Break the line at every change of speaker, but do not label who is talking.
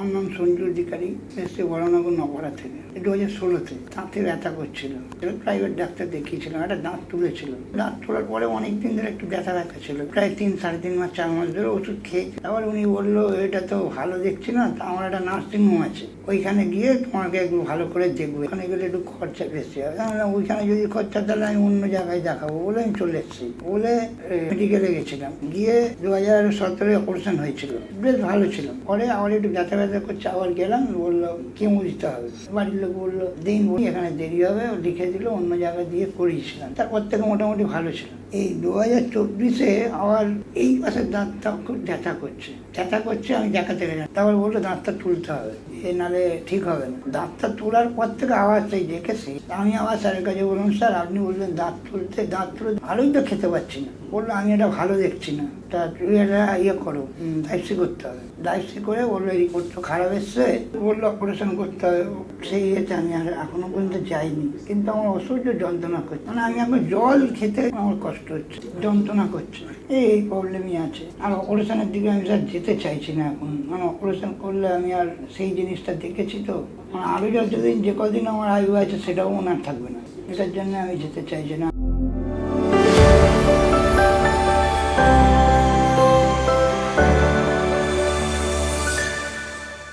আমার নাম সঞ্জু অধিকারী, এসছি বড়নগর নগরা থেকে। 2016-তে দাঁতে ব্যথা করছিল, প্রাইভেট ডাক্তার দেখিয়েছিলাম। একটা দাঁত তুলেছিল, দাঁত তোলার পরে অনেকদিন ধরে একটু ব্যথা ছিল, প্রায় 3-3.5 মাস 4 মাস ধরে ওষুধ খেয়েছি। আবার উনি বললো এটা তো ভালো দেখছি না, তা আমার একটা নার্সিং হোম আছে, ওইখানে গিয়ে তোমাকে একটু ভালো করে দেখবো, ওখানে গেলে একটু খরচা বেশি হবে। ওইখানে যদি খরচা, তাহলে আমি অন্য জায়গায় দেখাবো বলে আমি চলে এসেছি। বলে মেডিকেলে গেছিলাম, গিয়ে 2017-এ অপারেশন হয়েছিল, বেশ ভালো ছিল। পরে আবার একটু ব্যথা করছে, আবার গেলাম, বললো কেমো দিতে হবে। বাড়ির লোক বললো দিন, এখানে দেরি হবে, লিখে দিল, অন্য জায়গায় দিয়ে করিয়েছিলাম। তারপর থেকে মোটামুটি ভালো ছিল। এই 2024-এ আবার এই পাশের দাঁতটা খুব ব্যথা করছে, আমি দেখাতে গেলাম। তারপর বললো দাঁতটা তুলতে হবে, নাহলে ঠিক হবে না। দাঁতটা তোলার পর থেকে আওয়াজ সেই দেখেছি। আমি আবার স্যারের কাছে বললাম, স্যার আপনি বললেন দাঁত তুলে ভালোই তো খেতে পারছি না। বললো আমি এটা ভালো দেখছি না, তা তুই এটা করো, ডায়াপসি করতে হবে। ডায়াপসি করে বললো রিপোর্ট তো খারাপ এসছে, বললো অপারেশন করতে হবে। সেই ইয়েতে আমি আর এখনো পর্যন্ত যাইনি, কিন্তু আমার অসহ্য যন্ত্রণা করছে। মানে আমি এখন জল খেতে আমার কষ্ট হচ্ছে, যন্ত্রণা করছে, এই প্রবলেমই আছে। আর অপারেশনের দিকে আমি স্যার যেতে চাইছি না এখন। মানে অপারেশন করলে আমি আর সেই জিনিসটা দেখেছি তো, মানে আরো যতদিন যে কদিন আমার আয়ু আছে সেটাও মনে থাকবে না। এটার জন্য আমি যেতে চাইছি না।